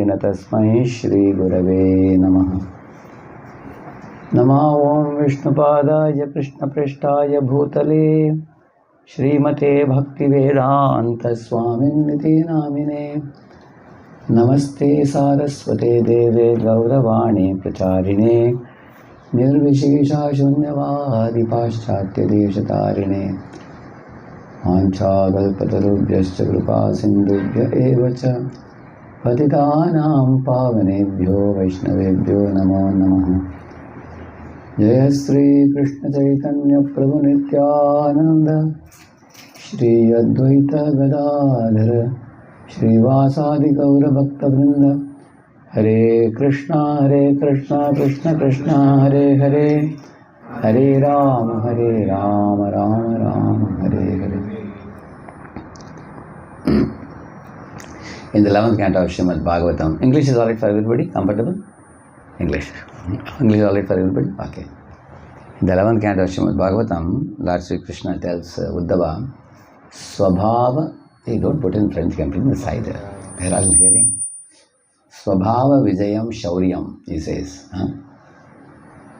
तेन तस्मै श्रीगुरवे नमः। नमः ॐ विष्णुपादाय कृष्णपृष्ठाय भूतले श्रीमते भक्तिवेदान्तस्वामिनिति नामिने। नमस्ते सारस्वते देवे गौरवाणी प्रचारिणे निर्विशेषशून्यवादी पाश्चात्यदेशतारिणे। वाञ्छाकल्पतरुभ्यश्च कृपा सिन्धुभ्य एव च पतितानां पावनेभ्यो वैष्णवेभ्यो नमो नमः। जय श्री कृष्ण चैतन्य प्रभु नित्यानंद श्री अद्वैत गदाधर श्रीवासादि गौर भक्तवृंद। हरे कृष्णा कृष्ण कृष्ण हरे हरे, हरे Ram Ram Ram Hare Hare. In the 11th canto of Srimad Bhagavatam, English is alright for everybody? Comfortable? English is alright for everybody? Okay. In the 11th canto of Srimad Bhagavatam, Lord Sri Krishna tells Uddhava, Swabhava, hey, don't put in French, you can put in the side. They're all hearing. Swabhava Vijayam Shauryam, he says.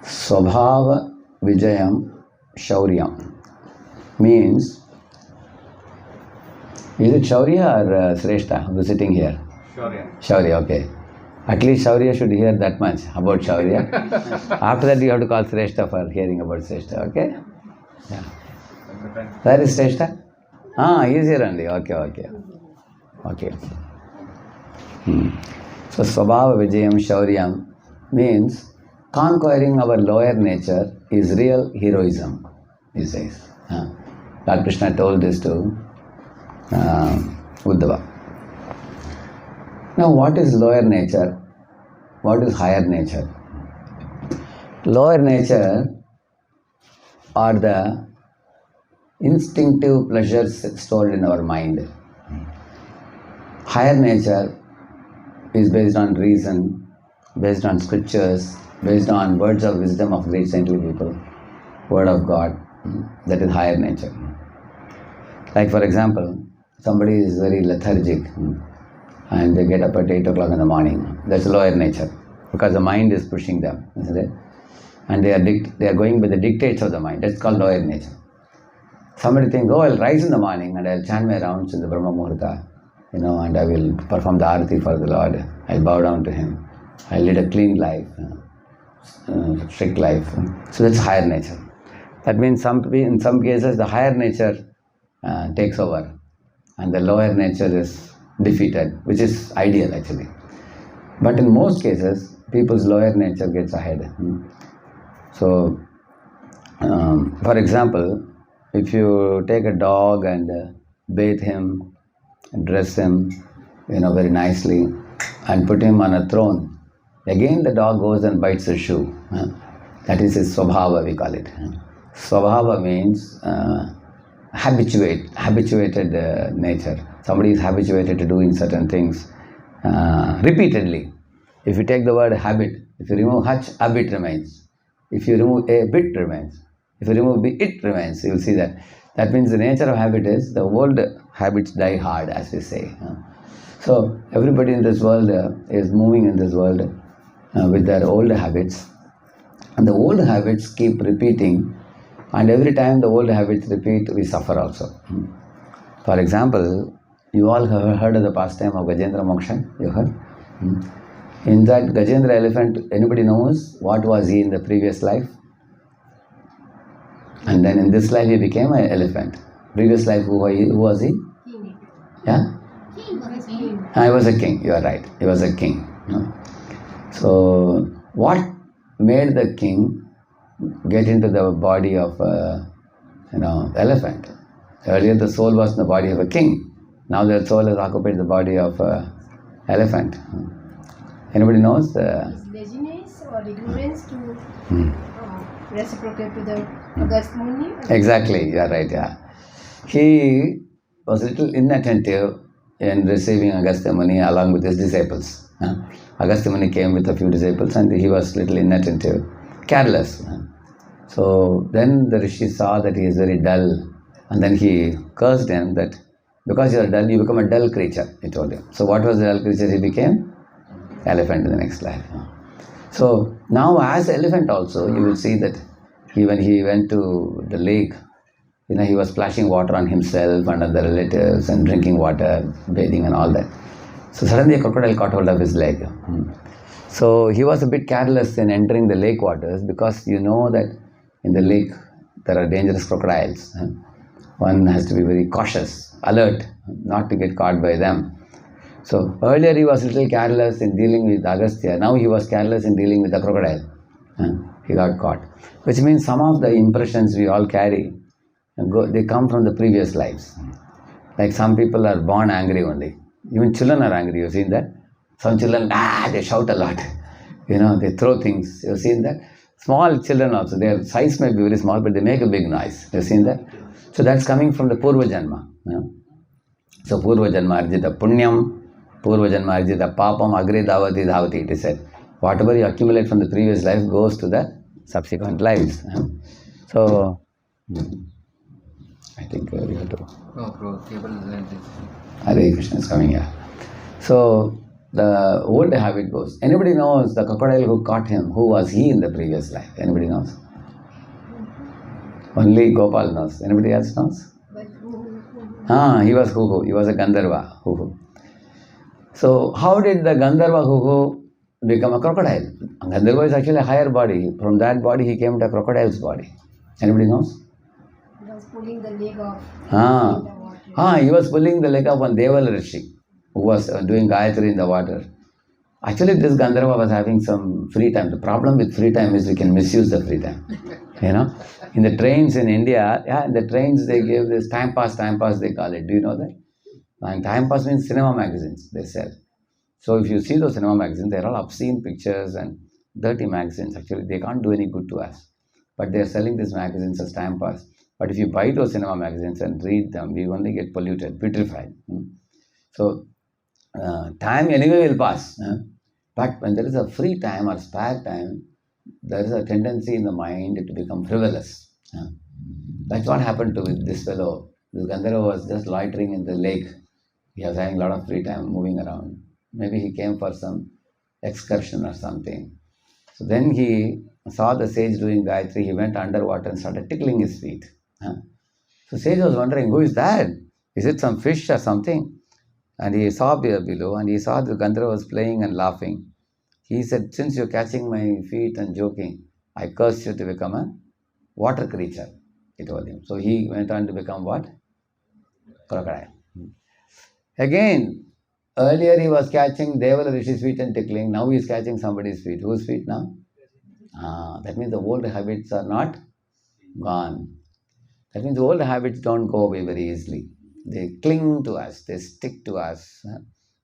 Swabhava Vijayam Shauryam means, is it Shaurya or Sreshta who's sitting here? Shaurya, okay. At least Shaurya should hear that much about Shaurya. After that you have to call Sreshta for hearing about Sreshta, okay? Yeah. Where is Sreshta? He is here only, okay. So Swabhava Vijayam Shauryam means conquering our lower nature is real heroism, he says. Lord Krishna told this to Uddhava. Now what is lower nature? What is higher nature? Lower nature are the instinctive pleasures stored in our mind. Higher nature is based on reason, based on scriptures, based on words of wisdom of great saintly people, word of God. That is higher nature. Like for example, somebody is very lethargic and they get up at 8 o'clock in the morning. That's lower nature because the mind is pushing them, isn't it? And they are going by the dictates of the mind. That's called lower nature. Somebody thinks, I'll rise in the morning and I'll chant my rounds in the Brahma Muhurta, and I will perform the arati for the Lord. I'll bow down to Him. I'll lead a clean life, strict life. So that's higher nature. That means in some cases the higher nature takes over and the lower nature is defeated, which is ideal actually. But in most cases, people's lower nature gets ahead. So, for example, if you take a dog and bathe him, dress him, very nicely, and put him on a throne, again the dog goes and bites his shoe. That is his swabhava, we call it. Swabhava means habituated nature. Somebody is habituated to doing certain things repeatedly. If you take the word habit, if you remove hach, habit remains. If you remove a, bit remains. If you remove b, it remains. You will see that. That means the nature of habit is the old habits die hard, as we say. So everybody in this world is moving in this world with their old habits. And the old habits keep repeating. And every time the old habits repeat, we suffer also. For example, you all have heard of the pastime of Gajendra Moksha? You heard? In that Gajendra elephant, anybody knows what was he in the previous life? And then in this life he became an elephant. Previous life, who was he? King. Yeah? King. He was a king, you are right. He was a king. So, what made the king get into the body of elephant? Earlier the soul was in the body of a king. Now the soul has occupied the body of elephant. Anybody knows? Is laziness or ignorance to reciprocate to the August Muni? Exactly, you are right, yeah. He was a little inattentive in receiving Agastya Muni along with his disciples. Agastya Muni came with a few disciples and he was a little inattentive, careless. So then the Rishi saw that he is very dull, and then he cursed him that because you are dull, you become a dull creature, he told him. So what was the dull creature he became? elephant in the next life. So now as elephant also, you will see that when he went to the lake, he was splashing water on himself and other relatives and drinking water, bathing and all that. So suddenly a crocodile caught hold of his leg. So he was a bit careless in entering the lake waters, because you know that in the lake there are dangerous crocodiles. One has to be very cautious, alert, not to get caught by them. So earlier he was a little careless in dealing with Agastya. Now he was careless in dealing with the crocodile. He got caught. Which means some of the impressions we all carry, they come from the previous lives. Like some people are born angry only. Even children are angry. You've seen that? Some children, they shout a lot. They throw things. You've seen that? Small children also, their size may be very small, but they make a big noise. You've seen that? So that's coming from the Purva Janma. So Purva Janma Arjita Punyam, Purva Janma Arjita Papam, Agri Davati Dhavati, it is said. Whatever you accumulate from the previous life goes to the subsequent lives. So, I think we have to. Hare Krishna is coming here. So, the old habit goes. Anybody knows the crocodile who caught him? Who was he in the previous life? Anybody knows? Only Gopal knows. Anybody else knows? He was Huhu. He was a Gandharva. Huhu. So, how did the Gandharva Huhu become a crocodile? Gandharva is actually a higher body. From that body, he came to a crocodile's body. Anybody knows? He was pulling the leg of he was pulling the leg of one Deval Rishi who was doing Gayatri in the water. Actually, this Gandharva was having some free time. The problem with free time is we can misuse the free time. In the trains in India, in the trains they give this time pass they call it. Do you know that? And time pass means cinema magazines they sell. So if you see those cinema magazines, they're all obscene pictures and dirty magazines. Actually, they can't do any good to us. But they're selling these magazines as time pass. But if you buy those cinema magazines and read them, we only get polluted, putrefied. So time anyway will pass. But when there is a free time or spare time, there is a tendency in the mind to become frivolous. That's what happened to this fellow. This Gandharva was just loitering in the lake. He was having a lot of free time moving around. Maybe he came for some excursion or something. So then he saw the sage doing Gayatri. He went underwater and started tickling his feet. So sage was wondering, who is that? Is it some fish or something? And he saw below and he saw the Gandharva was playing and laughing. He said, since you're catching my feet and joking, I curse you to become a water creature, he told him. So he went on to become what? Crocodile. Again, earlier he was catching Devala Rishi's feet and tickling. Now he is catching somebody's feet. Whose feet now? That means the old habits are not gone. That means the old habits don't go away very easily. They cling to us. They stick to us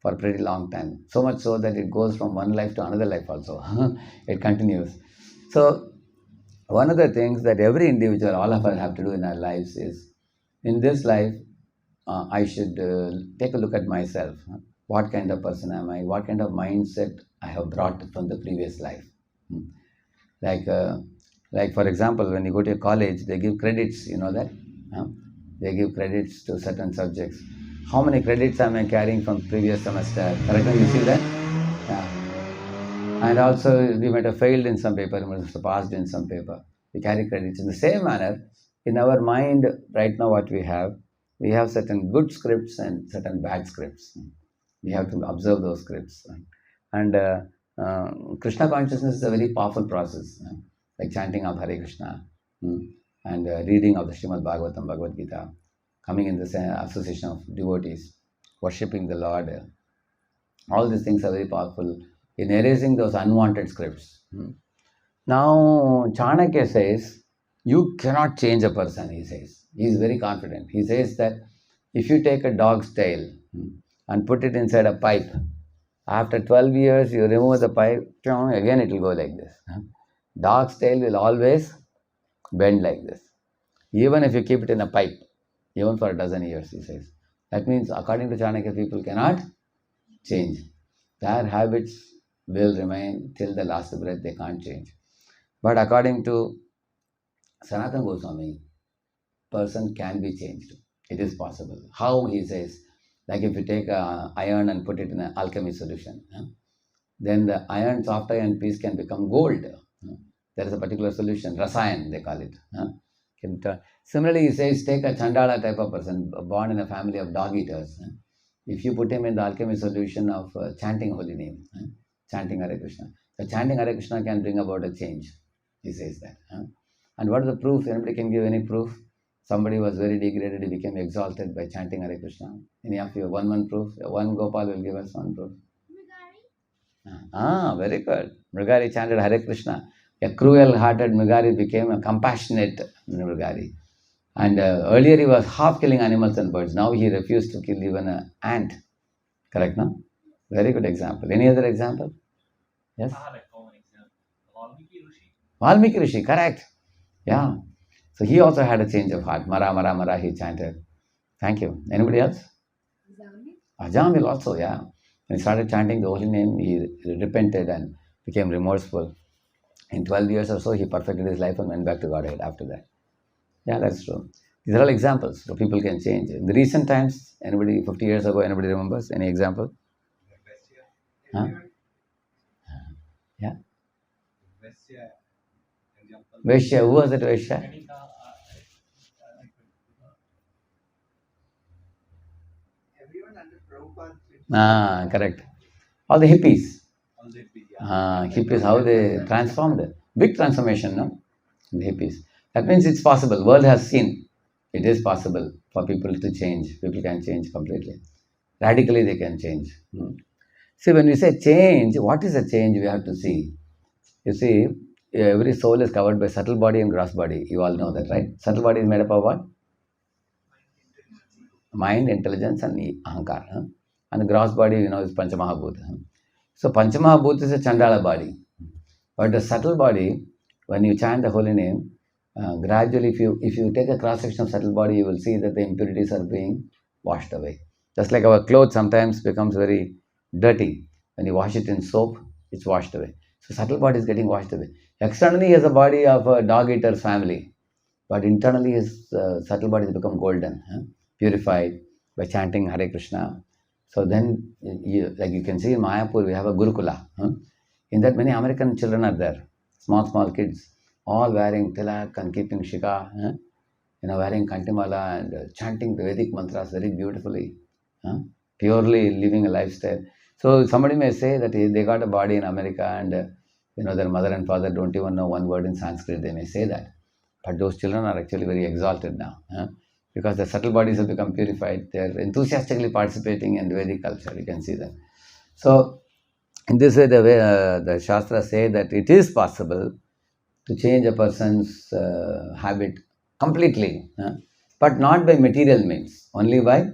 for a pretty long time. So much so that it goes from one life to another life also. It continues. So one of the things that every individual, all of us have to do in our lives is, in this life, I should take a look at myself. What kind of person am I? What kind of mindset I have brought from the previous life? Like for example, when you go to a college, they give credits, you know that? They give credits to certain subjects. How many credits am I carrying from previous semester? Correct? You see that? Yeah. And also, we might have failed in some paper, we might have passed in some paper. We carry credits. In the same manner, in our mind, right now what we have certain good scripts and certain bad scripts. We have to observe those scripts. And Krishna consciousness is a very powerful process, like chanting of Hare Krishna and reading of the Srimad Bhagavatam, Bhagavad Gita, coming in the association of devotees, worshipping the Lord. All these things are very powerful in erasing those unwanted scripts. Now, Chanakya says, you cannot change a person, he says. He is very confident. He says that if you take a dog's tail and put it inside a pipe, after 12 years, you remove the pipe, again it will go like this. Dog's tail will always bend like this. Even if you keep it in a pipe, even for a dozen years, he says. That means, according to Chanakya, people cannot change. Their habits will remain till the last breath, they can't change. But according to Sanatana Goswami, person can be changed. It is possible. How, he says, like if you take iron and put it in an alchemy solution, then the iron, soft iron piece can become gold. There is a particular solution, rasayan they call it. Similarly, he says, take a Chandala type of person, born in a family of dog eaters. If you put him in the alchemy solution of chanting holy name, chanting Hare Krishna, the chanting Hare Krishna can bring about a change. He says that. And what is the proof? Anybody can give any proof? Somebody was very degraded, he became exalted by chanting Hare Krishna. Any of you, one proof? One Gopal will give us one proof. Very good. Mrigari chanted Hare Krishna. A cruel-hearted Mrigari became a compassionate Mrigari. And earlier he was half killing animals and birds. Now he refused to kill even an ant. Correct, no? Very good example. Any other example? Yes? Valmiki Rishi, correct. Yeah. So he also had a change of heart. Mara, Mara, Mara, he chanted. Thank you. Anybody else? Ajamil also, yeah. When he started chanting the holy name, he repented and became remorseful. In 12 years or so, he perfected his life and went back to Godhead after that. Yeah, that's true. These are all examples. So people can change. In the recent times, anybody, 50 years ago, anybody remembers? Any example? Huh? Yeah? Vaishya. Who was that Vaishya? Correct. All the hippies. Hippies, how they transformed. Big transformation, no? The hippies. That means it's possible. World has seen it is possible for people to change. People can change completely. Radically, they can change. See, when we say change, what is a change we have to see? You see, every soul is covered by subtle body and gross body. You all know that, right? Subtle body is made up of what? Mind, intelligence, and ahankar. And the gross body, is Panchamahabhuta. So Panchamahabhuta is a Chandala body. But the subtle body, when you chant the holy name, gradually if you take a cross section of subtle body, you will see that the impurities are being washed away. Just like our clothes sometimes becomes very dirty. When you wash it in soap, it's washed away. So subtle body is getting washed away. Externally, he has a body of a dog eater's family. But internally, his subtle body has become golden, purified by chanting Hare Krishna. So then, like you can see in Mayapur, we have a Gurukula. In that, many American children are there, small kids, all wearing tilak and keeping shika, wearing kantimala and chanting the Vedic mantras very beautifully, purely living a lifestyle. So somebody may say that they got a body in America and their mother and father don't even know one word in Sanskrit. They may say that, but those children are actually very exalted now, because their subtle bodies have become purified. They are enthusiastically participating in Vedic culture. You can see that. So in this way, the Shastras say that it is possible to change a person's habit completely, but not by material means, only by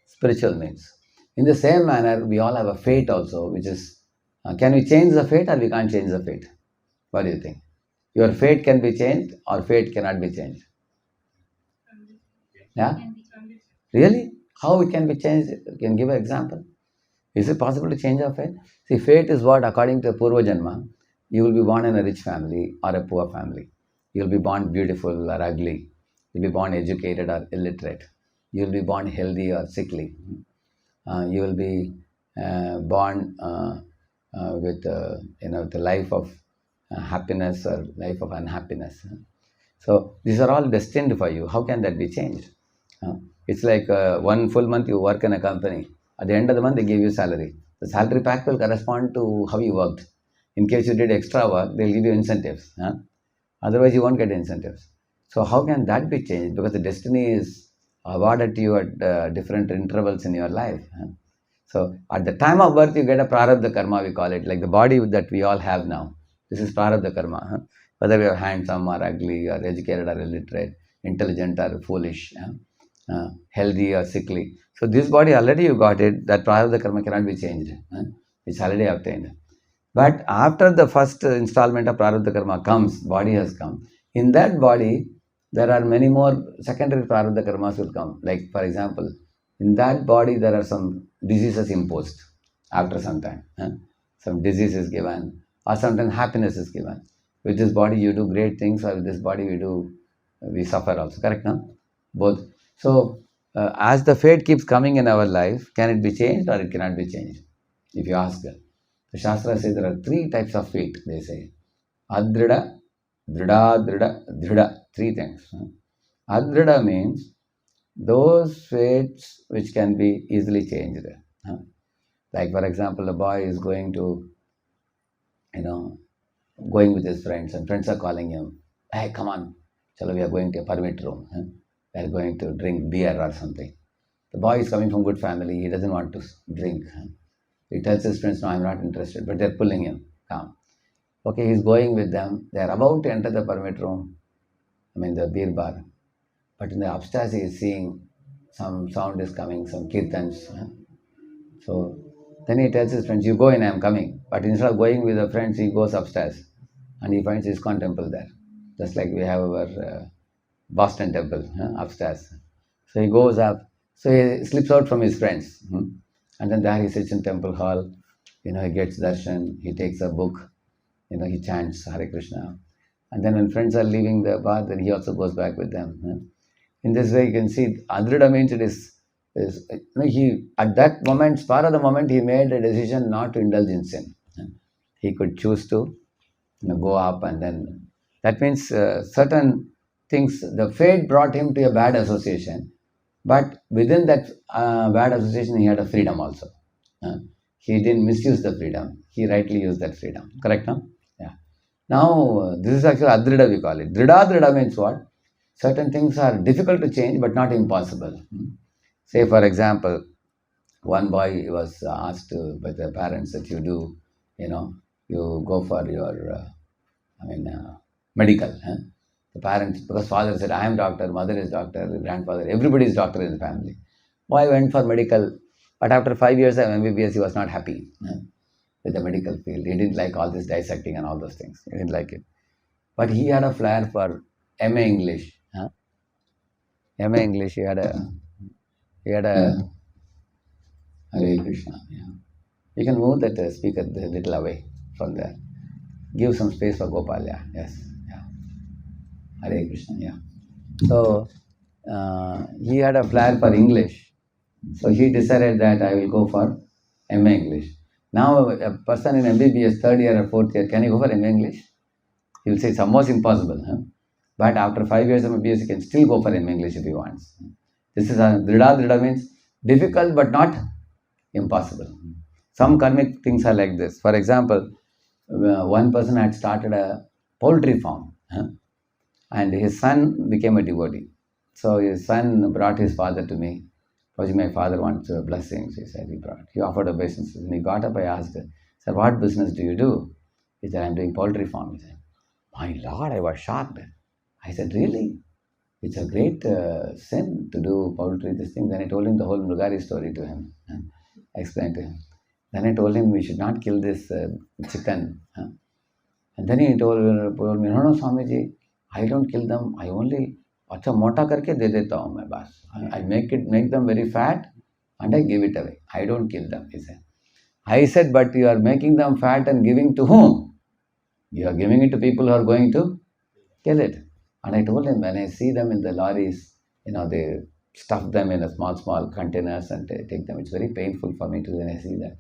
spiritual means. In the same manner, we all have a fate also, which is, can we change the fate or we can't change the fate? What do you think? Your fate can be changed or fate cannot be changed? Yeah? Really? How it can be changed? Can you give an example? Is it possible to change our fate? See, fate is what, according to Purva Janma, you will be born in a rich family or a poor family. You will be born beautiful or ugly. You will be born educated or illiterate. You will be born healthy or sickly. You will be born with the life of happiness or life of unhappiness. So these are all destined for you. How can that be changed? It's like one full month you work in a company. At the end of the month, they give you salary. The salary pack will correspond to how you worked. In case you did extra work, they'll give you incentives. Otherwise, you won't get incentives. So how can that be changed? Because the destiny is awarded to you at different intervals in your life. So at the time of birth, you get a prarabdha karma, we call it, like the body that we all have now. This is prarabdha karma. Whether we are handsome or ugly or educated or illiterate, intelligent or foolish, healthy or sickly. So this body already you got it, that prarabdha karma cannot be changed. It's already obtained. But after the first installment of prarabdha karma comes, body has come. In that body, there are many more secondary prarabdha karmas will come. Like for example, in that body there are some diseases imposed after some time. Some disease is given or sometimes happiness is given. With this body you do great things, or with this body we suffer also. Correct, no? Both. So as the fate keeps coming in our life, can it be changed or it cannot be changed? If you ask her. The Shastra says there are 3 types of faith, they say. Adrida, Drida, Drida, Drida. 3 things. Adrida means those faiths which can be easily changed. Like for example, a boy is going to, going with his friends, and friends are calling him, hey, come on, chalo, we are going to a permit room. We are going to drink beer or something. The boy is coming from good family, he doesn't want to drink. He tells his friends, no, I'm not interested, but they're pulling him. Come. Okay, he's going with them. They're about to enter the permit room, the beer bar. But in the upstairs, he is seeing some sound is coming, some kirtans. So then he tells his friends, you go in, I'm coming. But instead of going with the friends, he goes upstairs and he finds ISKCON temple there. Just like we have our Boston temple upstairs. So he goes up. So he slips out from his friends. And then there he sits in temple hall. He gets darshan. He takes a book. He chants Hare Krishna. And then when friends are leaving the bar, then he also goes back with them. In this way, you can see Adrida means it is he at that moment, spur of the moment, he made a decision not to indulge in sin. He could choose to go up, and then that means certain things. The fate brought him to a bad association, but within that bad association, he had a freedom also. He didn't misuse the freedom. He rightly used that freedom. Correct, no? Yeah. Now, this is actually Adrida, we call it. Drida means what? Certain things are difficult to change, but not impossible. Say, for example, one boy was asked by the parents that you go for your, medical. The parents, because father said, I am doctor, mother is doctor, grandfather, everybody is doctor in the family. Boy went for medical, but after 5 years of MBBS, he was not happy with the medical field. He didn't like all this dissecting and all those things. He didn't like it. But he had a flair for MA English. MA English, he had a Hare Krishna. Yeah. You can move that speaker a little away from there. Give some space for Gopal. Yeah. Yes. Yeah. Hare Krishna. Yeah. So he had a flair for English. So he decided that I will go for MA English. Now a person in MBBS 3rd year or 4th year, can he go for MA English? He will say it's almost impossible. But after 5 years of MBBS, he can still go for MA English if he wants. This is a Drida means difficult but not impossible. Some karmic things are like this. For example, one person had started a poultry farm, and his son became a devotee. So his son brought his father to me. My father wants blessings, he said. He offered obeisances. And he got up, I asked, sir, what business do you do? He said, I'm doing poultry farm. He said, my Lord, I was shocked. I said, really? It's a great sin to do poultry, this thing. Then I told him the whole Mrugari story to him. I explained to him. Then I told him we should not kill this chicken. And then he told me, no, Swamiji, I don't kill them. I only अच्छा मोटा करके दे देता हूँ मैं बस. I make them very fat and I give it away. I don't kill them, he said. I said, but you are making them fat and giving to whom? You are giving it to people who are going to kill it. And I told him, when I see them in the lorries, they stuff them in a small containers and take them. It's very painful for me when I see that.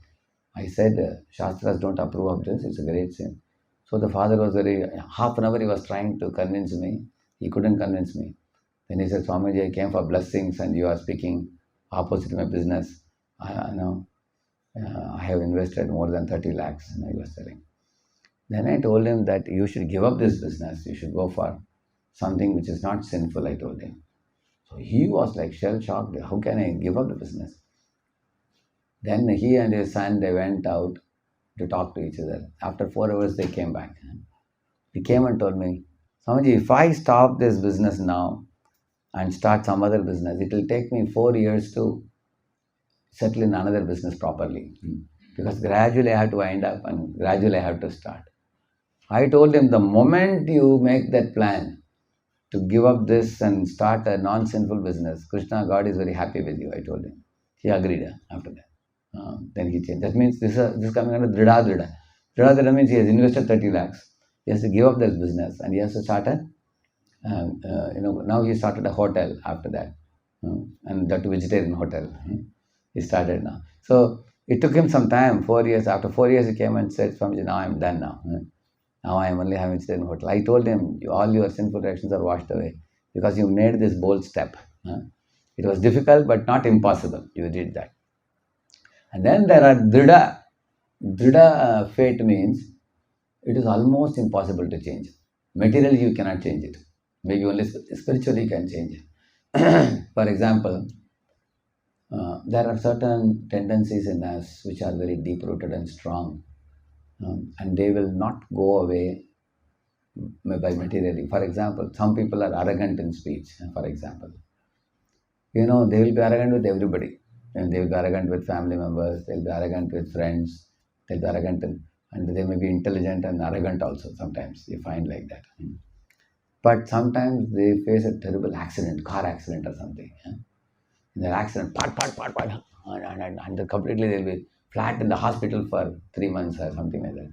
I said, Shastras don't approve of this. It's a great sin. So the father was half an hour he was trying to convince me. He couldn't convince me. Then he said, Swamiji, I came for blessings and you are speaking opposite my business. I have invested more than 30 lakhs, and I was telling. Then I told him that you should give up this business. You should go for something which is not sinful, I told him. So he was like shell-shocked. How can I give up the business? Then he and his son, they went out to talk to each other. After 4 hours, they came back. He came and told me, Swamiji, if I stop this business now and start some other business, it will take me 4 years to settle in another business properly. Because gradually I have to wind up and gradually I have to start. I told him, the moment you make that plan to give up this and start a non-sinful business, Krishna, God is very happy with you, I told him. He agreed after that. Then he changed. That means this is coming under Drida. Drida means he has invested 30 lakhs. He has to give up this business and he has to start now he started a hotel after that. And that vegetarian hotel. He started now. So It took him some time, 4 years. After 4 years, he came and said, Swamiji, now I'm done now. Now I am only having stayed in the hotel. I told him, all your sinful reactions are washed away because you made this bold step. It was difficult but not impossible. You did that. And then there are Drida. Drida fate means it is almost impossible to change. Materially, you cannot change it. Maybe only spiritually you can change it. For example, there are certain tendencies in us which are very deep rooted and strong, and they will not go away by materially. For example, some people are arrogant in speech. For example, they will be arrogant with everybody, and they will be arrogant with family members. They'll be arrogant with friends. They'll be arrogant, and they may be intelligent and arrogant also. Sometimes you find like that. But sometimes they face a terrible accident, car accident or something. In their accident, and completely they'll be flat in the hospital for 3 months or something like that.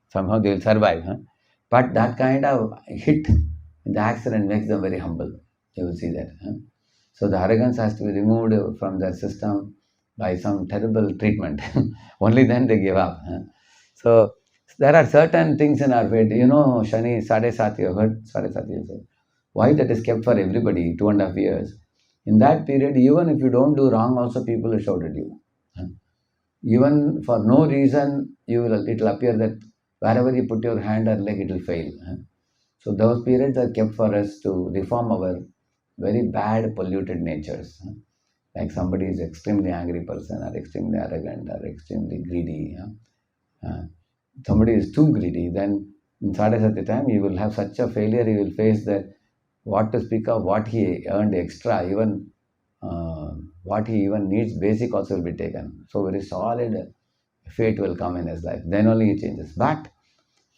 Somehow they will survive. But that kind of hit in the accident makes them very humble. You will see that. So the arrogance has to be removed from their system by some terrible treatment. Only then they give up. So there are certain things in our fate. Shani Sade Sati, you heard Sade Sati? Why that is kept for everybody, 2.5 years. In that period, even if you don't do wrong, also people will shout at you. Even for no reason, it will appear that wherever you put your hand or leg, it will fail. So those periods are kept for us to reform our very bad, polluted natures. Like somebody is extremely angry person, or extremely arrogant, or extremely greedy. Somebody is too greedy, then in Sadhasati time, you will have such a failure, you will face that what to speak of, what he earned extra, even what he even needs, basic also will be taken. So very solid fate will come in his life. Then only he changes. But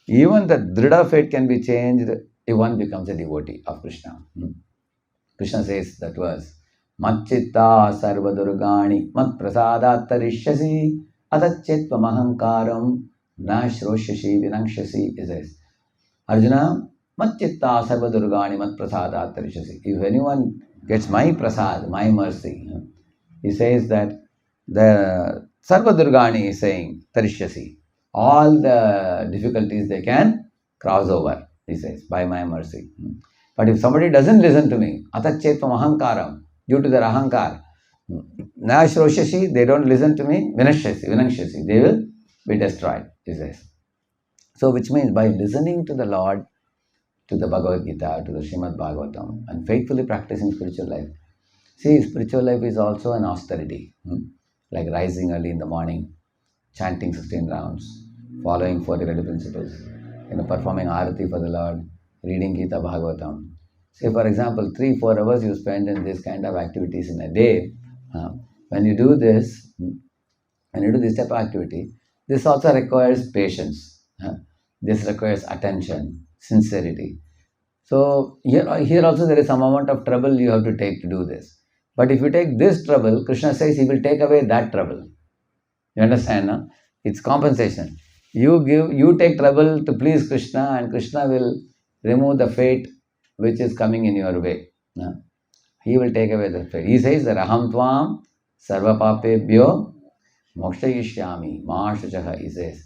even the Drida fate can be changed if one becomes a devotee of Krishna. Krishna says that verse, Matchitta sarva durgani mat prasadat tarishyasi atachetva mahankaram nashroshyashi vinangshasi. He says, Arjuna, Matchitta sarva durgani mat prasadat tarishyasi. If anyone gets my prasad, my mercy, he says that the sarva durgani is saying tarishyasi. All the difficulties they can cross over, he says, by my mercy. But if somebody doesn't listen to me, atachetvam ahankaram, due to their ahankar, nashroshyashi, they don't listen to me, vinangshasi, they will be destroyed, he says. So which means by listening to the Lord, to the Bhagavad Gita, to the Srimad Bhagavatam, and faithfully practicing spiritual life. See, spiritual life is also an austerity, like rising early in the morning, chanting 16 rounds, following 40 Reddy principles, performing Arati for the Lord, reading Gita Bhagavatam. Say, for example, 3-4 hours you spend in this kind of activities in a day. When you do this, when you do this type of activity, this also requires patience. This requires attention, sincerity. So here also there is some amount of trouble you have to take to do this. But if you take this trouble, Krishna says he will take away that trouble. You understand? No? It's compensation. You take trouble to please Krishna, and Krishna will remove the fate which is coming in your way. No? He will take away the fate. He says that aham tvam sarva papebhyo mokshayishyami maashuchaha. He says,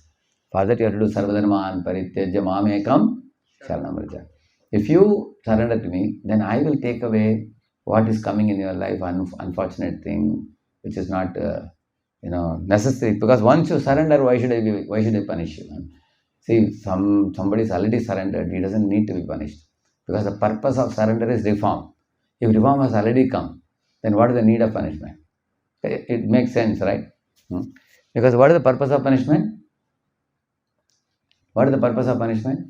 for that you have to do sarvadharman parityajya mamekam sharanamraja. If you surrender to me, then I will take away what is coming in your life, unfortunate thing, which is not necessary. Because once you surrender, why should I punish you? See, somebody is already surrendered. He doesn't need to be punished, because the purpose of surrender is reform. If reform has already come, then what is the need of punishment? It makes sense, right? Because what is the purpose of punishment? What is the purpose of punishment?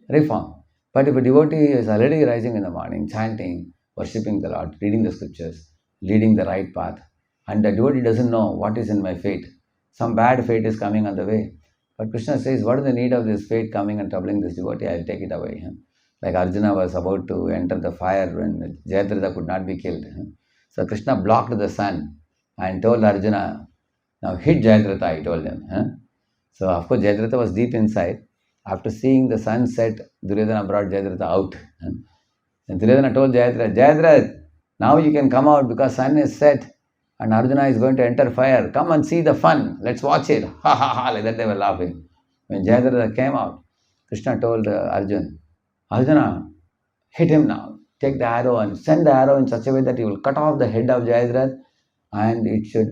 Reform. But if a devotee is already rising in the morning, chanting, worshipping the Lord, reading the scriptures, leading the right path, and the devotee doesn't know what is in my fate, some bad fate is coming on the way. But Krishna says, what is the need of this fate coming and troubling this devotee? I will take it away. Like Arjuna was about to enter the fire when Jayadratha could not be killed. So Krishna blocked the sun and told Arjuna, now hit Jayadratha, he told him. So of course Jayadratha was deep inside. After seeing the sun set, Duryodhana brought Jayadratha out. And Duryodhana told Jayadratha, now you can come out because sun is set. and Arjuna is going to enter fire. Come and see the fun. Let's watch it. Ha ha ha. Like that they were laughing. When Jayadratha came out, Krishna told Arjuna, hit him now. Take the arrow and send the arrow in such a way that he will cut off the head of Jayadratha and it should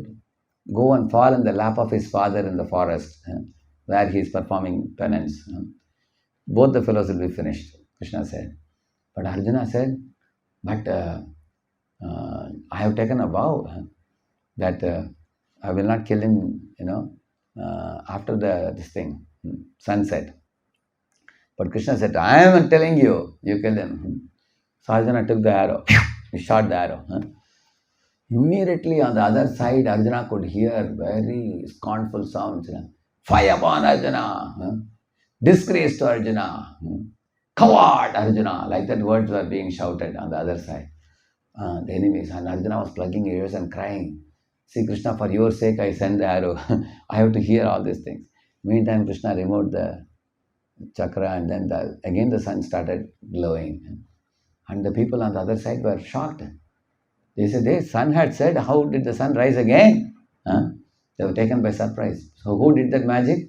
go and fall in the lap of his father in the forest where he is performing penance. Both the fellows will be finished, Krishna said. But Arjuna said, but I have taken a vow that I will not kill him, after this thing, sunset. But Krishna said, I am telling you, you kill him. So Arjuna took the arrow, he shot the arrow. Immediately on the other side, Arjuna could hear very scornful sounds. Fire upon Arjuna, disgrace to Arjuna, coward Arjuna, like that words were being shouted on the other side. The enemies, and Arjuna was plugging ears and crying, see Krishna, for your sake I send the arrow. I have to hear all these things. Meantime, Krishna removed the chakra and then again the sun started glowing. And the people on the other side were shocked. They said, the sun had said, how did the sun rise again? They were taken by surprise. So who did that magic?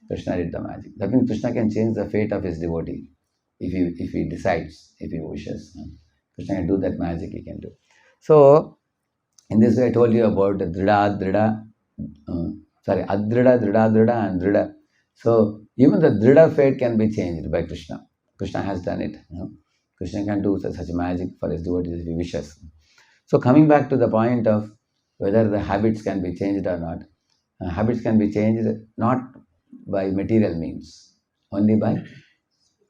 Krishna did the magic. That means Krishna can change the fate of his devotee if he decides, if he wishes. Krishna can do that magic, he can do. So, in this way I told you about Adrida, Drida and Drida. So, even the Drida fate can be changed by Krishna. Krishna has done it. Krishna can do such magic for his devotees if he wishes. So, coming back to the point of whether the habits can be changed or not. Habits can be changed not by material means, only by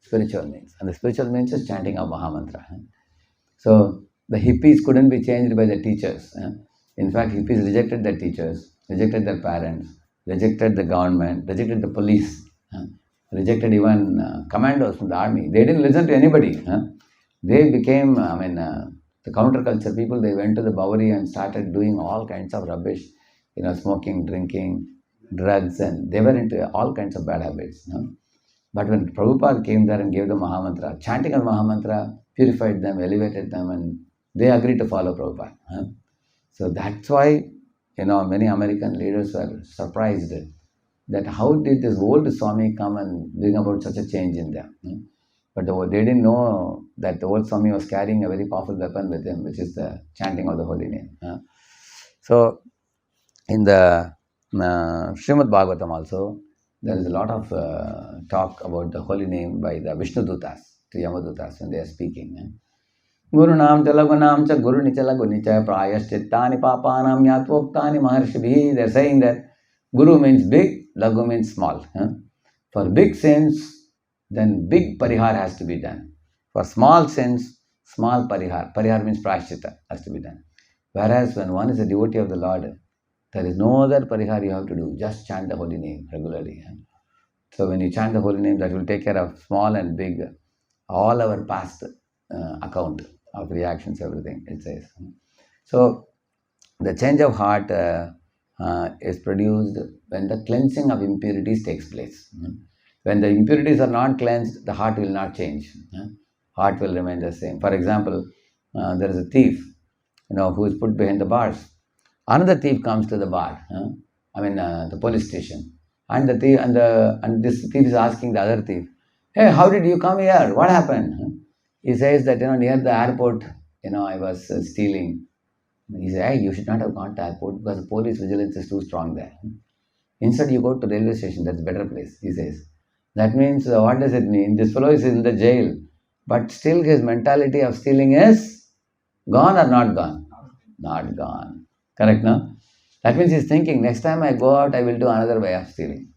spiritual means. And the spiritual means is chanting of Mahamantra. So, the hippies couldn't be changed by the teachers. In fact, hippies rejected their teachers, rejected their parents, rejected the government, rejected the police, rejected even commandos from the army. They didn't listen to anybody. They became, the counterculture people. They went to the Bowery and started doing all kinds of rubbish, smoking, drinking, drugs, and they were into all kinds of bad habits. But when Prabhupada came there and gave them Mahamantra, chanting of Mahamantra purified them, elevated them, and they agreed to follow Prabhupada. So that's why, many American leaders were surprised that how did this old Swami come and bring about such a change in them. But they didn't know that the old Swami was carrying a very powerful weapon with him, which is the chanting of the holy name. So, in the Srimad Bhagavatam also, there is a lot of talk about the holy name by the Vishnu Dutas to Yamadutas when they are speaking. Guru Nam Chalagunam Cha Guru Nichalagunicha Prayaschittani Papanam Yatvoktani Maharshibhi. They are saying that Guru means big, Lagu means small. For big sins, then big parihar has to be done. For small sins, small parihar. Parihar means prashchitta has to be done. Whereas when one is a devotee of the Lord, there is no other parihar you have to do. Just chant the holy name regularly. So when you chant the holy name, that will take care of small and big, all our past account of reactions, everything, it says. So the change of heart is produced when the cleansing of impurities takes place. When the impurities are not cleansed, the heart will not change. Heart will remain the same. For example, there is a thief, who is put behind the bars. Another thief comes to the bar, the police station, and the thief and this thief is asking the other thief, "Hey, how did you come here? What happened?" He says that near the airport, I was stealing. He says, "Hey, you should not have gone to airport because the police vigilance is too strong there. Instead, you go to railway station. That's a better place." He says. That means, what does it mean? This fellow is in the jail, but still his mentality of stealing is gone or not gone? Not gone. Correct, no? That means he's thinking, next time I go out, I will do another way of stealing.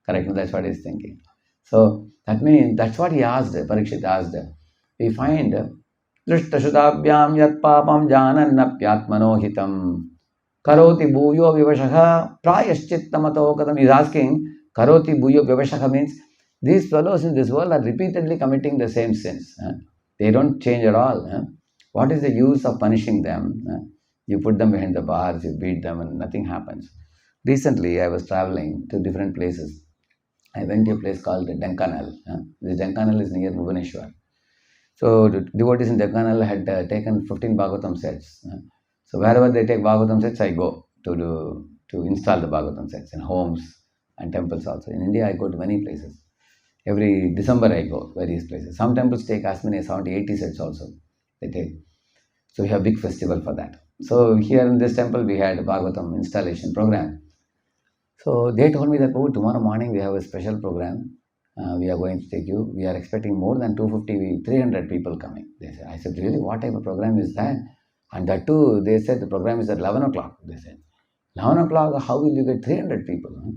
Correct, no? That's what he's thinking. So, that means, that's what he asked, Parikshit asked. We find, Drishtashudabhyam yat papam janannapyatmano hitam karoti bhuyo vivashaha prayaschittamato kadam. He's asking, karoti bhuyo vivashaha means, these fellows in this world are repeatedly committing the same sins. They don't change at all. What is the use of punishing them? You put them behind the bars, you beat them, and nothing happens. Recently, I was traveling to different places. I went to a place called Denkanal. This Denkanal is near Bhubaneswar. So, the devotees in Denkanal had taken 15 Bhagavatam sets. So wherever they take Bhagavatam sets, I go to install the Bhagavatam sets in homes and temples also. In India, I go to many places. Every December, I go various places. Some temples take as many as 70, 80 sets also. They take. So we have a big festival for that. So here in this temple, we had a Bhagavatam installation program. So they told me that, oh, tomorrow morning we have a special program. We are going to take you. We are expecting more than 250, 300 people coming. They said. I said, really? What type of program is that? And that too, they said the program is at 11 o'clock. They said, 11 o'clock, how will you get 300 people?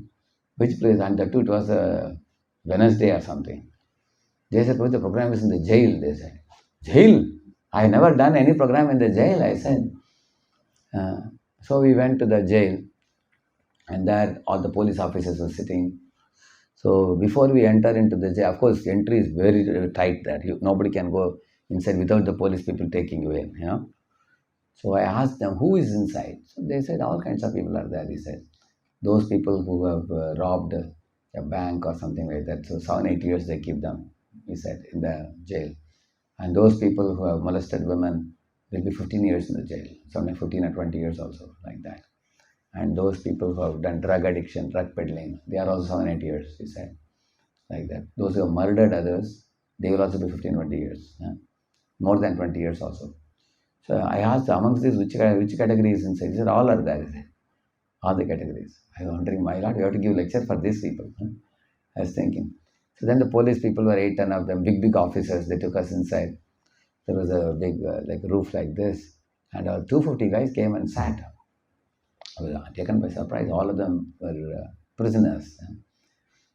Which place? And that too, it was a Wednesday or something. They said, well, the program is in the jail. They said, jail? I have never done any program in the jail, I said. So we went to the jail, and there all the police officers were sitting. So before we enter into the jail, of course, entry is very tight there. Nobody can go inside without the police people taking you in, So I asked them, who is inside? So they said, all kinds of people are there, he said. Those people who have robbed a bank or something like that. So 7-8 years they keep them, he said, in the jail. And those people who have molested women will be 15 years in the jail. Sometimes 15 or 20 years also, like that. And those people who have done drug addiction, drug peddling, they are also 7-8 years, he said, like that. Those who have murdered others, they will also be 15, 20 years. More than 20 years also. So I asked, amongst these, which category is inside? He said, all are there. He said, all the categories. I was wondering, my Lord, you have to give lecture for these people. I was thinking. So then the police people were 8, 10 of them, big officers. They took us inside. There was a big roof like this. And 250 guys came and sat. I was taken by surprise. All of them were prisoners.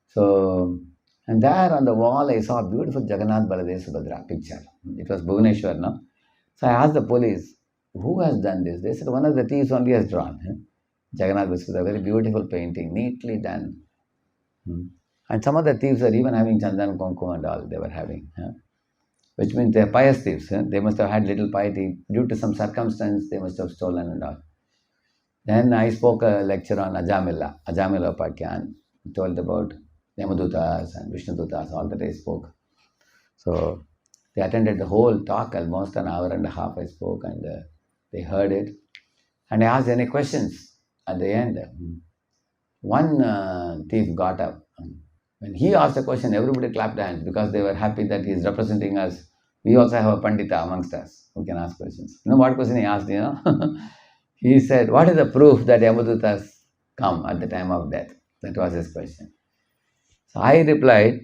So, and there on the wall, I saw a beautiful Jagannath Baladev Subhadra picture. It was Bhubaneswar, no? So I asked the police, who has done this? They said, one of the thieves only has drawn. Jagannath Baladev, a very beautiful painting, neatly done. And some of the thieves are even having Chandan Kumkum and all they were having. Which means they are pious thieves. They must have had little piety. Due to some circumstance, they must have stolen and all. Then I spoke a lecture on Ajamila Upakyan. Told about Yamadutas and Vishnudutas, all that I spoke. So they attended the whole talk, almost an hour and a half I spoke, and they heard it. And I asked any questions at the end. One thief got up. When he asked a question, everybody clapped hands because they were happy that he is representing us. We also have a Pandita amongst us who can ask questions. You know what question he asked, He said, what is the proof that Yamadutas come at the time of death? That was his question. So I replied,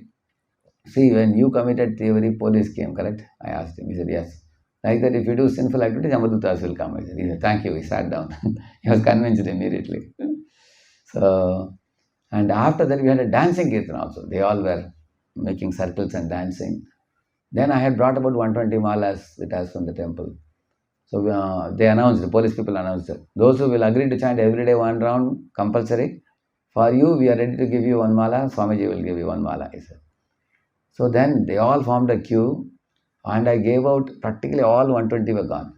see, when you committed thievery, police came, correct? I asked him. He said, yes. Like that, if you do sinful activities, Yamadutas will come. He said, thank you. He sat down. He was convinced immediately. So, and after that, we had a dancing kirtan also. They all were making circles and dancing. Then I had brought about 120 malas with us from the temple. So they announced, the police people announced it. Those who will agree to chant every day 1 round, compulsory. For you, we are ready to give you 1 mala. Swamiji will give you 1 mala, he said. So then they all formed a queue, and I gave out practically all 120 were gone.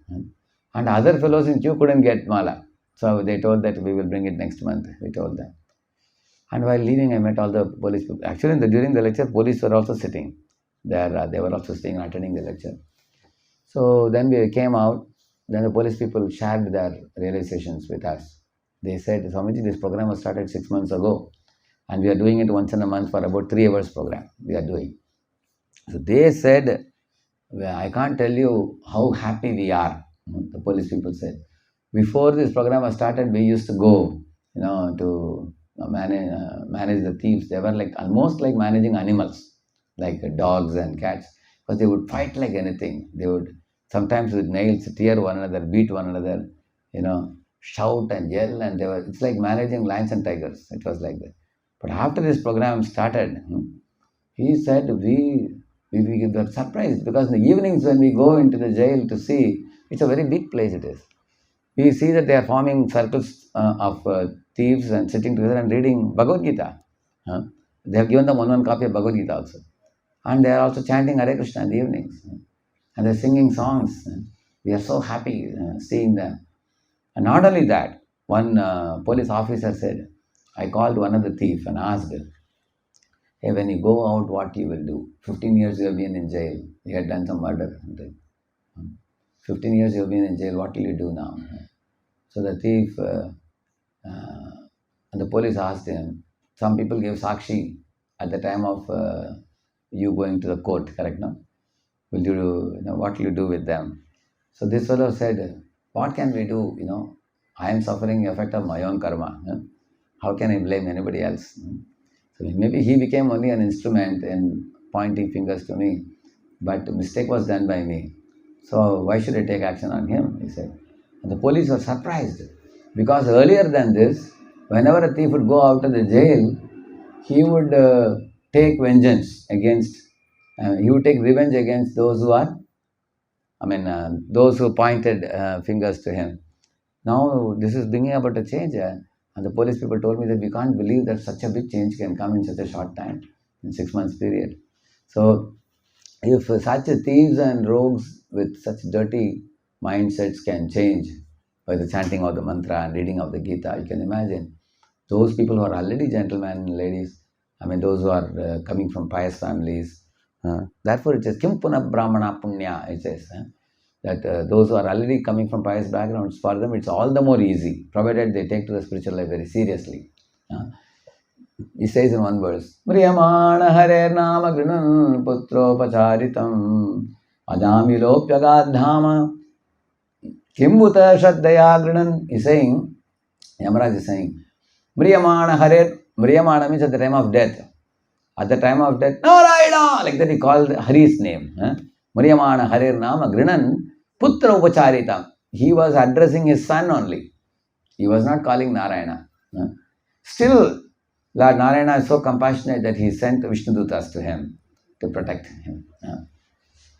And other fellows in queue couldn't get mala. So they told that we will bring it next month, we told them. And while leaving, I met all the police people. Actually, during the lecture, police were also sitting there. They were also staying and attending the lecture. So then we came out. Then the police people shared their realizations with us. They said, Swamiji, this program was started 6 months ago. And we are doing it once in a month for about 3 hours program. We are doing. So they said, well, I can't tell you how happy we are. The police people said. Before this program was started, we used to go, to manage the thieves. They were like almost like managing animals, like dogs and cats, because they would fight like anything. They would sometimes with nails tear one another, beat one another, shout and yell, and it's like managing lions and tigers. It was like that. But after this program started, he said we were surprised because in the evenings when we go into the jail to see, it's a very big place it is. We see that they are forming circles of thieves and sitting together and reading Bhagavad Gita. They have given them one copy of Bhagavad Gita also. And they are also chanting Hare Krishna in the evenings. And they are singing songs. We are so happy seeing them. And not only that, one police officer said, I called one of the thief and asked, hey, when you go out, what you will do? 15 years you have been in jail. You had done some murder. 15 years you have been in jail. What will you do now? So the thief, and the police asked him, some people gave sakshi at the time of you going to the court, correct now? Will what will you do with them? So this fellow said, what can we do? I am suffering the effect of my own karma. How can I blame anybody else? So maybe he became only an instrument in pointing fingers to me, but the mistake was done by me. So why should I take action on him? He said. And the police were surprised because earlier than this, whenever a thief would go out of the jail, he would take vengeance against, he would take revenge against those who are, those who pointed fingers to him. Now this is bringing about a change. And the police people told me that we can't believe that such a big change can come in such a short time, in 6 months period. So if such thieves and rogues with such dirty mindsets can change by the chanting of the mantra and reading of the Gita, you can imagine those people who are already gentlemen and ladies, those who are coming from pious families. Therefore it says, Kim Puna Brahmana Punya, it says. That those who are already coming from pious backgrounds, for them it's all the more easy, provided they take to the spiritual life very seriously. He says in one verse, Mriyamana Hare Nama Grinan Putropacharitam Ajamilopyagadhama Kimbuta Shraddaya Grinan. He's saying, Yamaraj is saying, Mriyamana Hare, Mriyamana means at the time of death. At the time of death, Narayana, like that he called Hari's name. Mriyamana Hare Nama Grinan Putra Upacharitam. He was addressing his son only. He was not calling Narayana. Still, Lord Narayana is so compassionate that he sent Vishnudutas to him to protect him.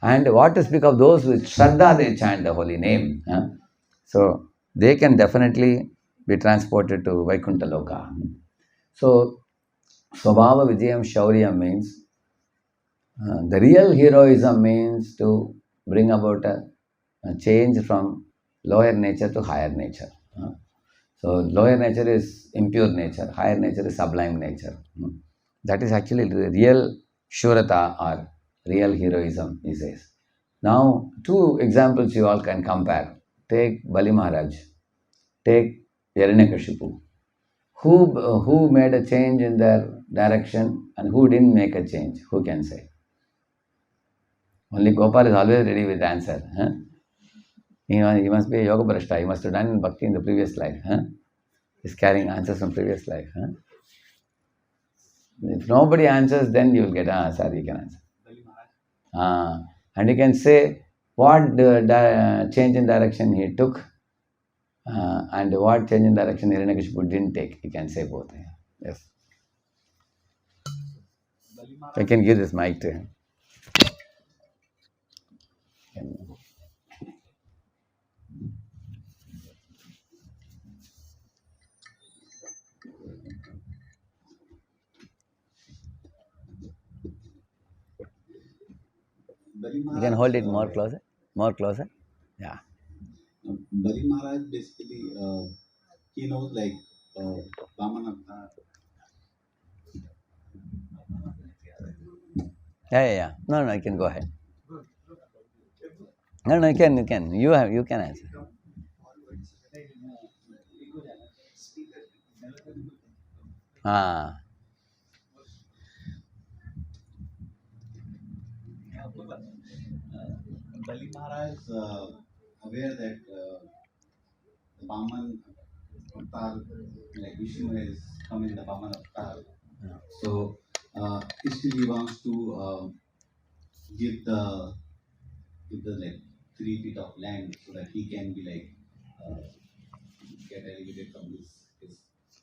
And what to speak of those with Shraddha, they chant the holy name. So they can definitely be transported to Vaikuntha Loka. So Swabhava Vijayam Shaurya means the real heroism means to bring about a change from lower nature to higher nature. So lower nature is impure nature, higher nature is sublime nature. That is actually the real Shurata or real heroism, he says. Now, two examples you all can compare. Take Bali Maharaj, take Hiranyakashipu. Who made a change in their direction and who didn't make a change? Who can say? Only Gopal is always ready with the answer. He must be a yoga brashta. He must have done bhakti in the previous life. He's carrying answers from previous life. If nobody answers, then you will get an answer. You can answer. And you can say what change in direction he took and what change in direction Hiranyakashipu didn't take. You can say both. Yes. I can give this mic to him. You can hold it more closer. More closer. Yeah. Bali Maharaj basically, he knows like Vamanavtar. Yeah. No, you can go ahead. No, you can. You can answer. Bali Maharaj is aware that the Vaman avatar, like Vishnu has come in the Vaman avatar. So still he wants to give the like 3 feet of land so that he can be like get elevated from his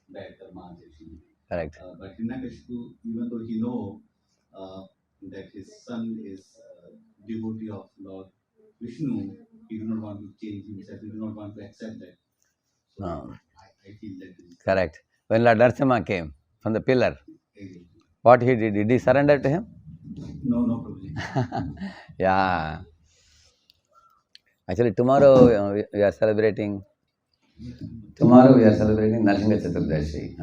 bad karma actually. Correct. But Hiranyakashipu, even though he know that his son is devotee of Lord Vishnu, he do not want to change himself. He do not want to accept that. So I feel that is correct. When Lord Narasimha came from the pillar, what he did? Did he surrender to him? No problem. Yeah. Actually, tomorrow we are celebrating. Tomorrow we are celebrating Narasimha Chaturdashi.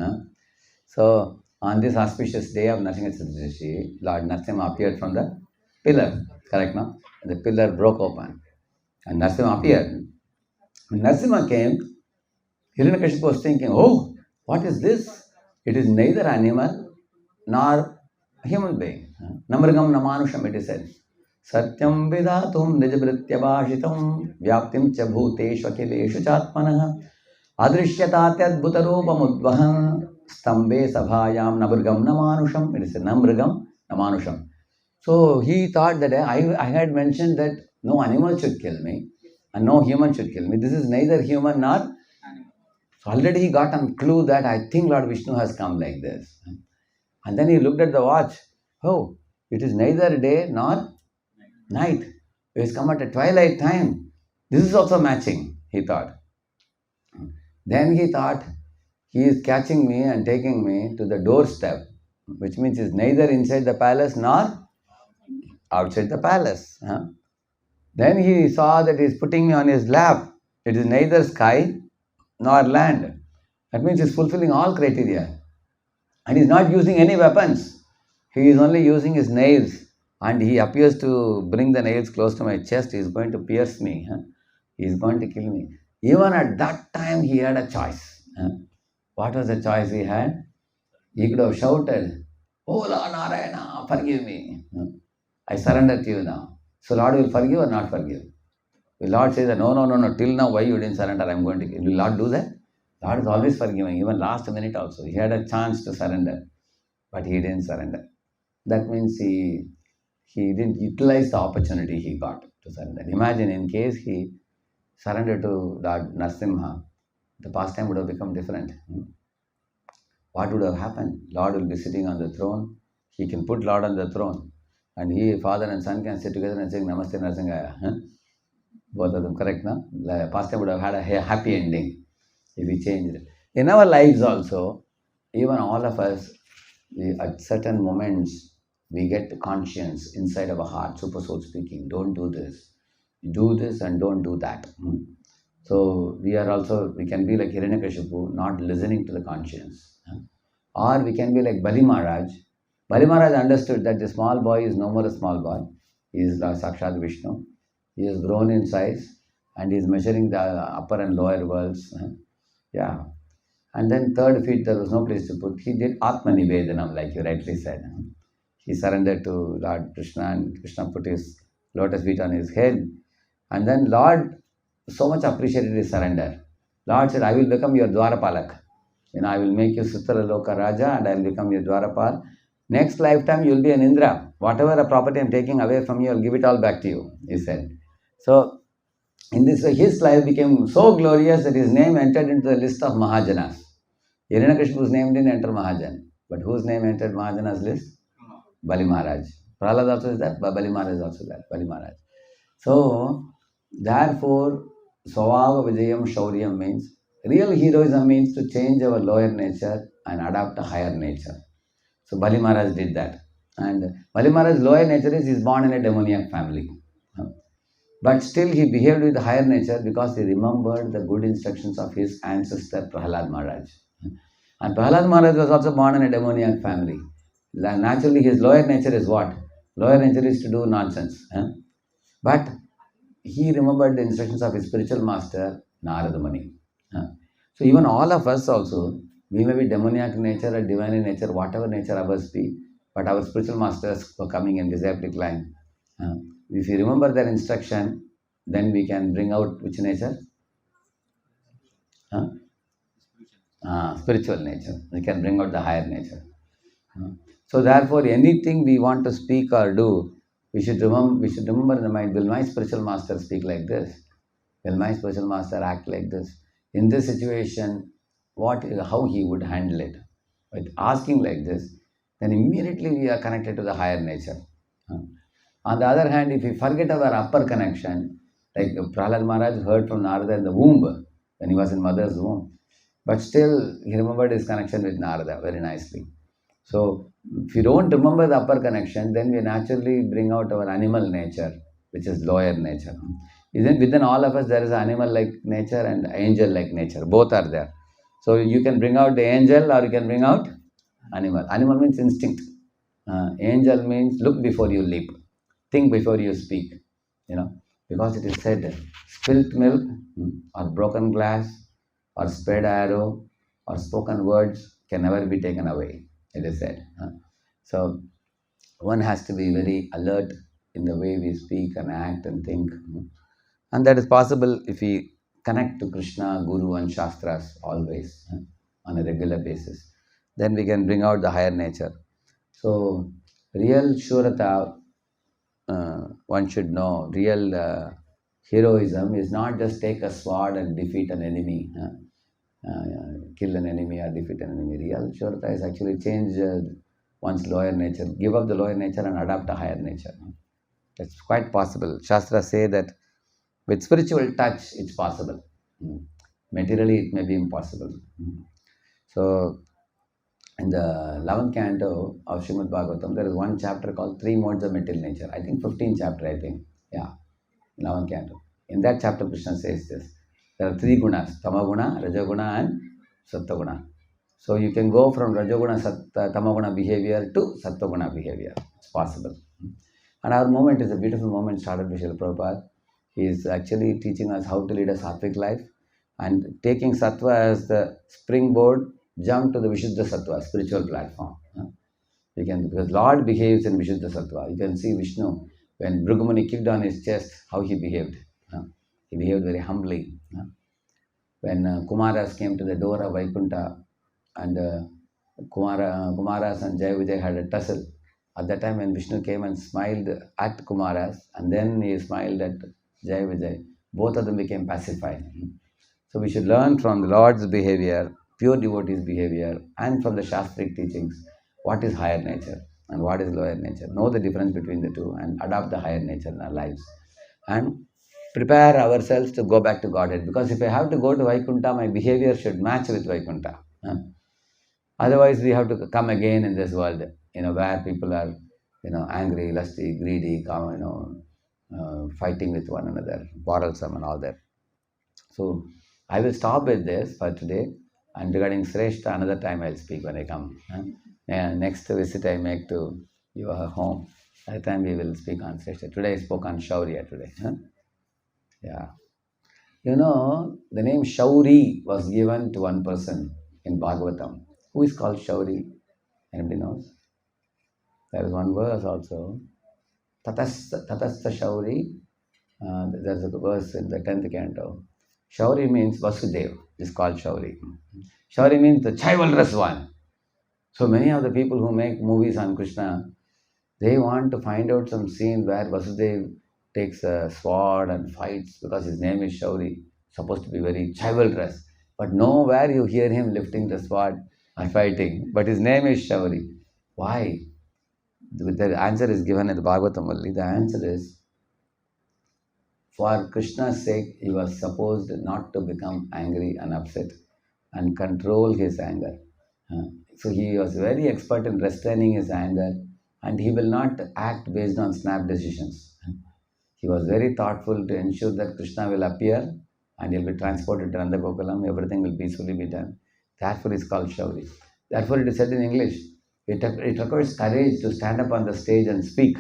So on this auspicious day of Narasimha Chaturdashi, Lord Narasimha appeared from the pillar. Correct, no? The pillar broke open, and Narasimha appeared. When Narasimha came, Hiranyakashipu was thinking, oh, what is this? It is neither animal nor a human being. Namrgam namanusham, it is said. Satyam vidatum nijabhrityabhashitam vyaptim cha bhuteshu akileshu chatmanah adrishyatatyadbhutarupamudvahan stambe sabhayam namrgam namanusham. It is said, namrgam namanusham. So he thought that I had mentioned that no animal should kill me and no human should kill me. This is neither human nor. So already he got a clue that I think Lord Vishnu has come like this. And then he looked at the watch. Oh, it is neither day nor night. He has come at a twilight time. This is also matching, he thought. Then he thought he is catching me and taking me to the doorstep, which means it's neither inside the palace nor outside the palace. Then he saw that he is putting me on his lap. It is neither sky nor land. That means he's fulfilling all criteria. And he's not using any weapons. He is only using his nails. And he appears to bring the nails close to my chest. He is going to pierce me. He is going to kill me. Even at that time, he had a choice. What was the choice he had? He could have shouted, "Oh Lord Narayana, forgive me. I surrender to you now." So Lord will forgive or not forgive? The Lord says that, no, till now why you didn't surrender, I'm going to kill. Will Lord do that? Lord is always forgiving, even last minute also. He had a chance to surrender, but he didn't surrender. That means he didn't utilize the opportunity he got to surrender. Imagine in case he surrendered to Lord Narasimha, the pastime would have become different. What would have happened? Lord will be sitting on the throne. He can put Lord on the throne. And he, father and son can sit together and say, Namaste Narasimhaya. Both of them, correct, no? The pastime would have had a happy ending if we changed it. In our lives also, even all of us, at certain moments, we get conscience inside our heart, super soul speaking, don't do this and don't do that. So we can be like Hiranyakashipu, not listening to the conscience. Or we can be like Bali Maharaj. Bali Maharaj understood that the small boy is no more a small boy. He is Sakshat Vishnu. He has grown in size and he is measuring the upper and lower worlds. Yeah. And then 3rd feet, there was no place to put. He did Atma Nivedanam, like you rightly said. He surrendered to Lord Krishna and Krishna put his lotus feet on his head. And then Lord so much appreciated his surrender. Lord said, I will become your Dwarapalak. I will make you Sutra Loka Raja and I will become your Dwarapal. Next lifetime, you will be an Indra. Whatever the property I am taking away from you, I will give it all back to you, he said. So, in this way, his life became so glorious that his name entered into the list of Mahajanas. Hiranyakashipu's name didn't enter Mahajan. But whose name entered Mahajana's list? Bali Maharaj. Prahlad also is that, but Bali Maharaj is also that. Bali Maharaj. So, therefore, Swabhava Vijayam Shauryam means, real heroism means to change our lower nature and adopt a higher nature. So Bali Maharaj did that. And Bali Maharaj's lower nature is he's born in a demoniac family. But still he behaved with a higher nature because he remembered the good instructions of his ancestor Prahlad Maharaj. And Prahlad Maharaj was also born in a demoniac family. Naturally his lower nature is what? Lower nature is to do nonsense. But he remembered the instructions of his spiritual master Narada Muni. So even all of us also, we may be demoniac nature or divine in nature, whatever nature ours be, but our spiritual masters were coming in disciplic line. If you remember their instruction, then we can bring out which nature? Spiritual nature. We can bring out the higher nature. So therefore, anything we want to speak or do, we should remember in the mind, will my spiritual master speak like this? Will my spiritual master act like this? In this situation, how he would handle it? By asking like this, then immediately we are connected to the higher nature. On the other hand, if we forget our upper connection, like Prahlad Maharaj heard from Narada in the womb, when he was in mother's womb, but still he remembered his connection with Narada very nicely. So, if you don't remember the upper connection, then we naturally bring out our animal nature, which is lower nature. Within all of us, there is animal-like nature and angel-like nature. Both are there. So, you can bring out the angel or you can bring out animal. Animal means instinct. Angel means look before you leap. Think before you speak. Because it is said, spilt milk or broken glass or sped arrow or spoken words can never be taken away, it is said. So one has to be very alert in the way we speak and act and think. And that is possible if we connect to Krishna, Guru, and Shastras always on a regular basis. Then we can bring out the higher nature. So, real Shurata, one should know, real heroism is not just take a sword and defeat an enemy, kill an enemy or defeat an enemy. Real Shurata is actually change one's lower nature, give up the lower nature and adopt a higher nature. It's quite possible. Shastra say that with spiritual touch, it's possible. Materially, it may be impossible. So, in the 11th canto of Srimad Bhagavatam, there is one chapter called Three Modes of Material Nature. I think 15th chapter, I think. Yeah, 11th canto. In that chapter, Krishna says this. There are three gunas, Tamaguna, Rajaguna and Sattaguna. So you can go from Rajaguna, Tamaguna behavior to Sattaguna behavior. It's possible. And our movement is a beautiful movement started by Srila Prabhupada. He is actually teaching us how to lead a sattvic life and taking sattva as the springboard, jump to the Vishuddha Sattva, spiritual platform. You can, because Lord behaves in Vishuddha Sattva. You can see Vishnu, when Bhrigu kicked on his chest, how he behaved. He behaved very humbly. When Kumaras came to the door of Vaikuntha and Kumaras and Jai Vijay had a tussle, at that time when Vishnu came and smiled at Kumaras and then he smiled at Jai Vijay, both of them became pacified. So we should learn from the Lord's behavior, pure devotee's behavior, and from the Shastric teachings, what is higher nature and what is lower nature. Know the difference between the two and adopt the higher nature in our lives. And prepare ourselves to go back to Godhead. Because if I have to go to Vaikuntha, my behavior should match with Vaikuntha. Otherwise, we have to come again in this world, where people are, angry, lusty, greedy, fighting with one another, quarrelsome and all that. So, I will stop with this for today. And regarding Sreshta, another time I'll speak when I come. Next visit I make to your home. That time we will speak on Sreshta. Today I spoke on Shaurya today. Yeah. The name Shauri was given to one person in Bhagavatam. Who is called Shauri? Anybody knows? There is one verse also. Tatastha Shauri. There's a verse in the 10th canto. Shauri means Vasudev is called Shauri. Shauri means the chivalrous one. So many of the people who make movies on Krishna, they want to find out some scene where Vasudev takes a sword and fights because his name is Shauri, supposed to be very chivalrous. But nowhere you hear him lifting the sword or fighting. But his name is Shauri. Why? The answer is given in the Bhagavatam only. The answer is, for Krishna's sake, he was supposed not to become angry and upset and control his anger. So he was very expert in restraining his anger and he will not act based on snap decisions. He was very thoughtful to ensure that Krishna will appear and he'll be transported to Nandagokulam, everything will peacefully be done. Therefore, it's called Shauri. Therefore, it is said in English, it requires courage to stand up on the stage and speak,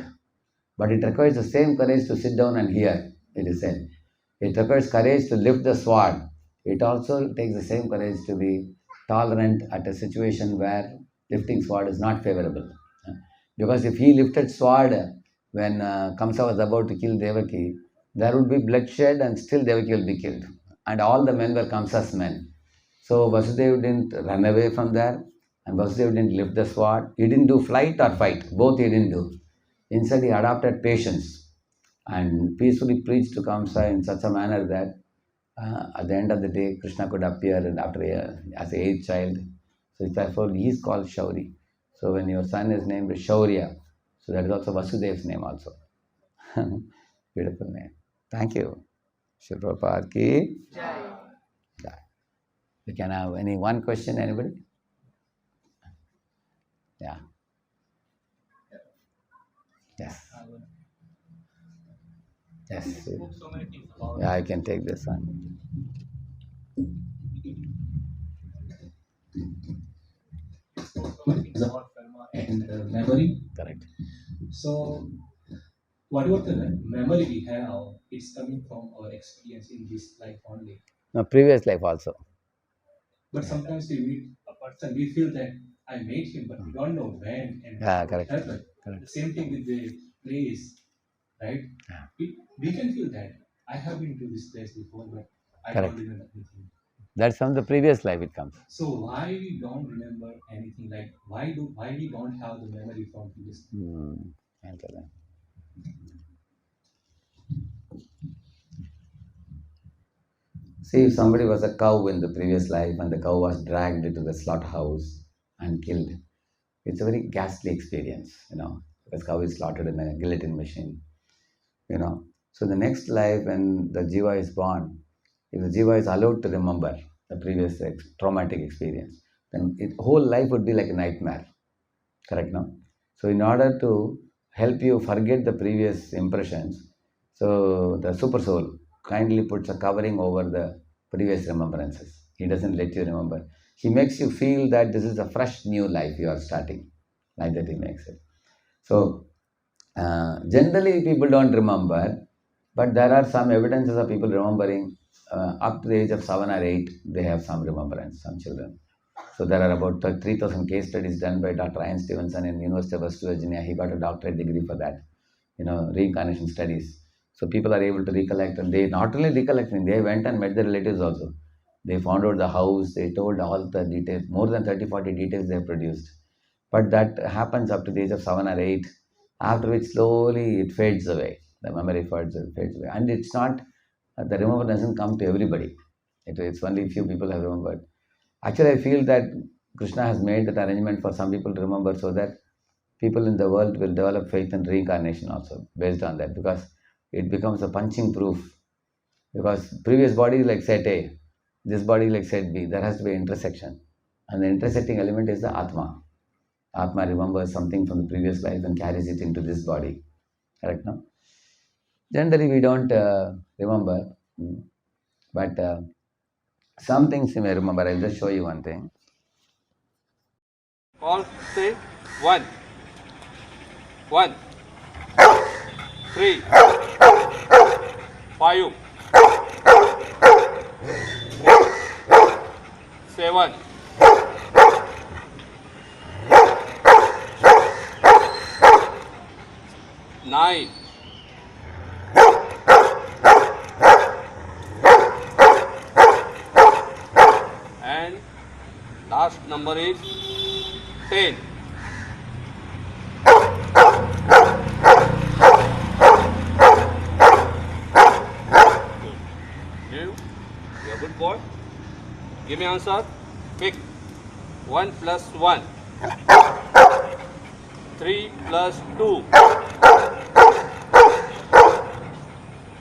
but it requires the same courage to sit down and hear, it is said. It requires courage to lift the sword. It also takes the same courage to be tolerant at a situation where lifting sword is not favorable. Because if he lifted sword when Kamsa was about to kill Devaki, there would be bloodshed and still Devaki will be killed. And all the men were Kamsa's men. So Vasudeva didn't run away from there and Vasudeva didn't lift the sword. He didn't do flight or fight. Both he didn't do. Instead, he adopted patience and peacefully preached to Kamsa in such a manner that at the end of the day, Krishna could appear as an eighth child. So therefore, he is called Shauri. So when your son is named Shaurya, so that is also Vasudev's name also. Beautiful name. Thank you. Shri Prabhupada ki Jai. We can have any one question, anybody? Yeah. Yes. Yes. Yeah, I can take this one. And memory. Correct. So, whatever the memory we have, it's coming from our experience in this life only. No, previous life also. But sometimes we meet a person, we feel that I met him, but we don't know when and Yeah, what correct. happened. The same thing with the place, right? Yeah. We can feel that. I have been to this place before, but I Correct. don't remember anything. That's from the previous life it comes. So why we don't remember anything? Like why we don't have the memory from previous life? I'll tell them. See, if somebody was a cow in the previous life and the cow was dragged into the slaughterhouse and killed, it's a very ghastly experience, because cow is slaughtered in a guillotine machine, So the next life, when the jiva is born, if the jiva is allowed to remember the previous traumatic experience, then whole life would be like a nightmare. Correct, no? So in order to help you forget the previous impressions, so the super soul kindly puts a covering over the previous remembrances. He doesn't let you remember. He makes you feel that this is a fresh new life you are starting. Like that he makes it. So generally people don't remember, but there are some evidences of people remembering up to the age of 7 or 8, they have some remembrance, some children. So there are about 3,000 case studies done by Dr. Ian Stevenson in University of West Virginia. He got a doctorate degree for that, reincarnation studies. So people are able to recollect, and they not only recollecting, they went and met their relatives also. They found out the house, they told all the details, more than 30, 40 details they have produced. But that happens up to the age of 7 or 8, after which slowly it fades away. The memory fades away. And it's not, the remembrance doesn't come to everybody. It's only few people have remembered. Actually, I feel that Krishna has made that arrangement for some people to remember so that people in the world will develop faith in reincarnation also based on that, because it becomes a punching proof. Because previous body is like set A, this body is like set B. There has to be an intersection. And the intersecting element is the Atma. Atma remembers something from the previous life and carries it into this body. Correct, no? Generally, we don't remember, but some things you may remember. I'll just show you one thing. All say 1, 3, 5, 7, 9, 10. Last number is 10. You're a good boy. Give me answer. Pick. 1 plus 1. 3 plus 2.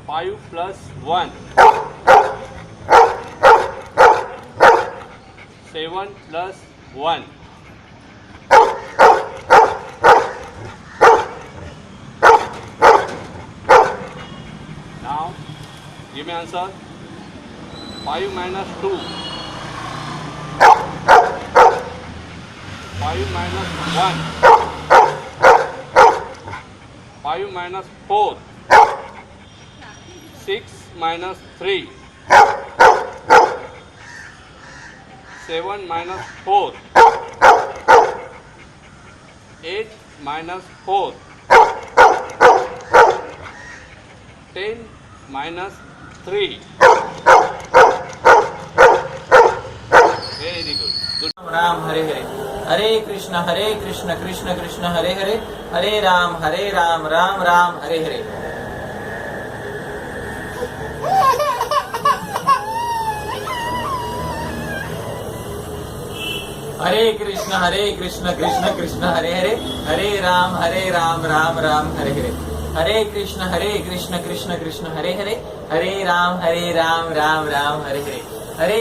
5 plus 1. 7 plus 1. Now, give me answer. 5 minus 2. 5 minus 1. 5 minus 4. 6 minus 3. 7 minus 4. 8 minus 4. 10 minus 3. Very good. Good. Ram Hare Hare Hare Krishna Krishna Krishna Hare Hare Hare Ram Ram Ram Hare Hare Hare Krishna Krishna Krishna Hare Hare Hare Ram Ram Ram Hare Hare Hare Krishna Krishna Krishna Hare Hare Hare Ram Ram Hare Hare Hare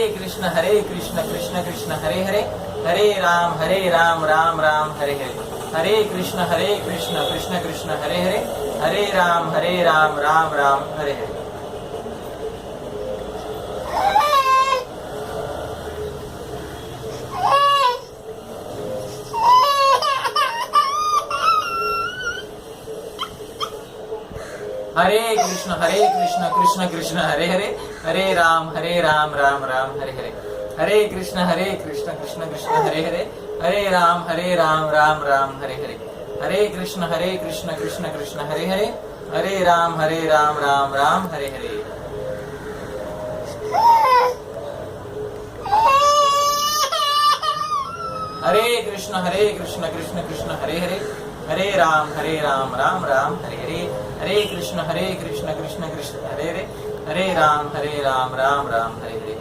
Krishna Krishna Krishna Hare Hare Hare Ram Ram Ram Hare Hare Hare Krishna Krishna Krishna Hare Hare Hare Ram Ram Ram Hare Hare Hare Krishna Krishna Krishna Hare Hare Hare Ram Ram Ram Hare Hare Hare Krishna Krishna Krishna Hare Hare, Hare Ram Ram Ram Hare Hare. Hare Krishna Krishna Krishna Hare Hare, Hare Ram Ram Ram Hare Hare. Hare Krishna Krishna Krishna Hare Hare, Hare Ram Ram Ram Hare Hare. Hare Krishna Krishna Krishna Hare Hare, Hare Ram Ram Ram Hare Hare.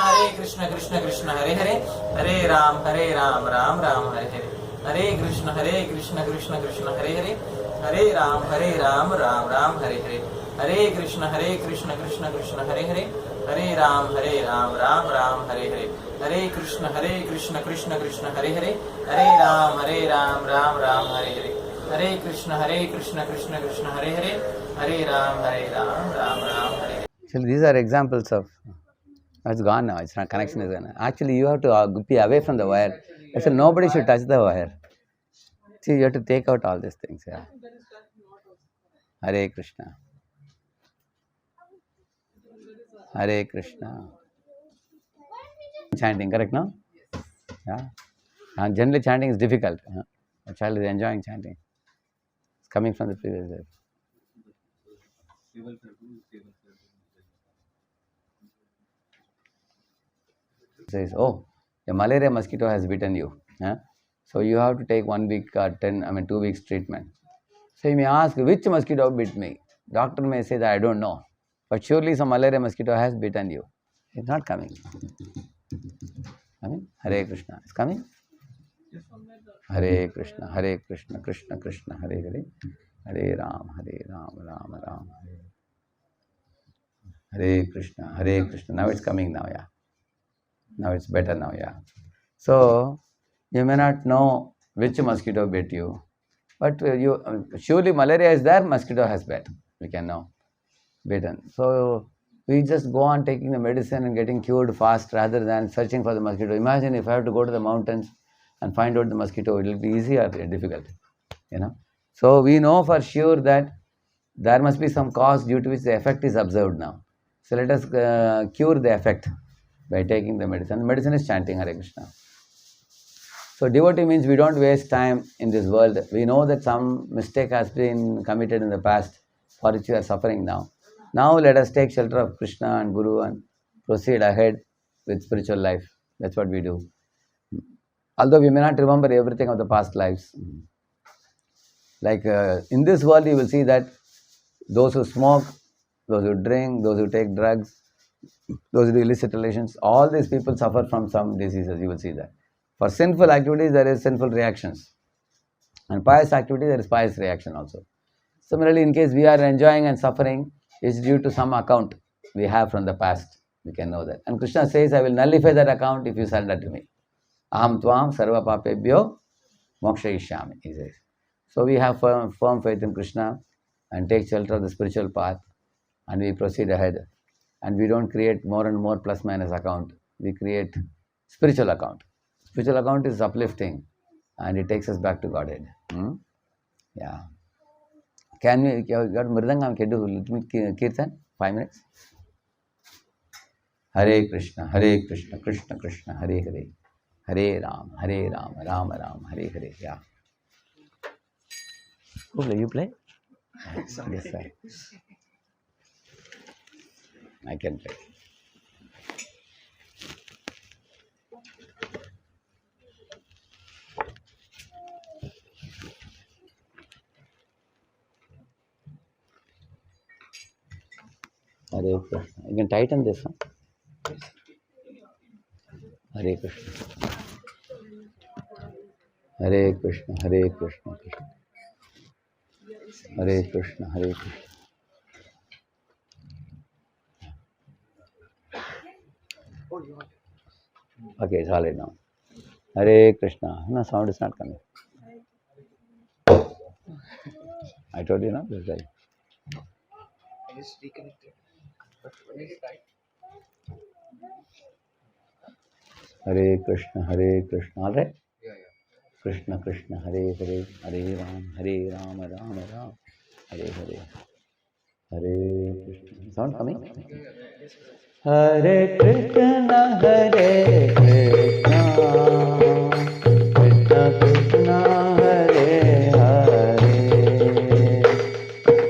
Hare Krishna Krishna Hare Hare, Hare Ram Ram Ram Hare Hare. Hare Krishna Krishna Krishna Hare Hare, Hare Ram Ram Ram Hare Hare. Hare Krishna Krishna Krishna Hare Hare, Hare Ram Ram Ram Hare Hare. Hare Krishna Krishna Krishna Hare Hare, Hare Ram Ram Hare Hare. Hare Krishna Krishna Krishna Hare Hare, Hare Ram Ram Hare Hare. So these are examples of. It's gone now. It's not, connection is gone. Actually, you have to be away from the wire. So nobody should touch the wire. See, you have to take out all these things. Yeah. Hare Krishna. Hare Krishna. Chanting, correct, no? Yeah. And generally, chanting is difficult. A child is enjoying chanting. It's coming from the previous life. Says, oh, a malaria mosquito has bitten you. So you have to take 1 week or 2 weeks treatment. So you may ask, which mosquito bit me? Doctor may say that I don't know. But surely some malaria mosquito has bitten you. It's not coming. Hare Krishna. It's coming? Hare Krishna, Krishna Krishna, Hare Hare. Hare Ram Ram Ram Hare. Hare Krishna. Now it's coming now, yeah. Now it's better now, yeah. So, you may not know which mosquito bit you, but surely malaria is there, mosquito has bit. We can know. Bitten. So, we just go on taking the medicine and getting cured fast rather than searching for the mosquito. Imagine if I have to go to the mountains and find out the mosquito, it will be easy or difficult, So, we know for sure that there must be some cause due to which the effect is observed now. So, let us cure the effect by taking the medicine. The medicine is chanting Hare Krishna. So, devotee means we don't waste time in this world. We know that some mistake has been committed in the past for which we are suffering now. Now, let us take shelter of Krishna and Guru and proceed ahead with spiritual life. That's what we do. Although we may not remember everything of the past lives. Like in this world, you will see that those who smoke, those who drink, those who take drugs, those who do illicit relations, all these people suffer from some diseases, you will see that. For sinful activities, there is sinful reactions. And pious activity, there is pious reaction also. Similarly, in case we are enjoying and suffering, it's due to some account we have from the past. We can know that. And Krishna says, I will nullify that account if you surrender to me. Aham tvam sarva papebhyo mokshayishyami, he says. So we have firm faith in Krishna and take shelter of the spiritual path and we proceed ahead. And we don't create more and more plus minus account. We create spiritual account. Spiritual account is uplifting and it takes us back to Godhead. Yeah. Can we, got Mridangam, can do little kirtan? 5 minutes. Hare Krishna, Krishna Krishna, Hare Hare. Hare Ram, Ram Ram, Hare Hare. Yeah. Who play? You play? Yes, sir. I can play. Hare Krishna. You can tighten this, huh? Hare Krishna. Hare Krishna, Krishna. Hare Krishna, Krishna. Okay, it's all right now. Hare Krishna. No, sound is not coming. I told you, no? That's right. I just reconnected. But when is right? Hare Krishna, all right? Yeah. Krishna, Krishna, Hare Hare, Hare Ram, Ram Ram, Hare Hare. Hare Krishna. Sound coming? Hare Krishna, Hare Krishna, Krishna Krishna, Hare Hare,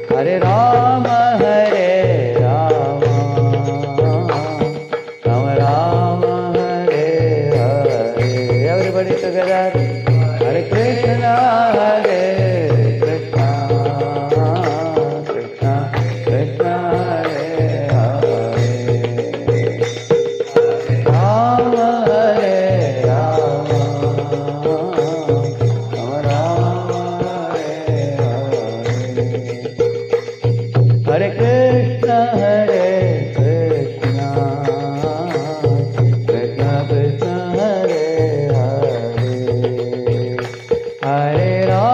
Hare Rama, Hare Rama, Rama Rama, Hare Hare. Everybody together. Hare Krishna, Hare Krishna, Krishna Krishna, Hare Hare, Rama Hare Rama, Rama Rama, Hare Hare, Hare Krishna, Hare Krishna, Krishna Krishna, Hare Hare, Hare Rama,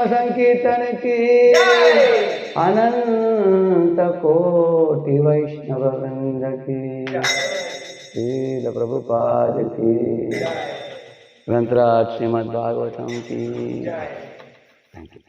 संकीर्तन की अनंत कोटि वैष्णव वृंद की श्रील प्रभुपाद की ग्रंथराज श्रीमद् भागवतम की। Thank you.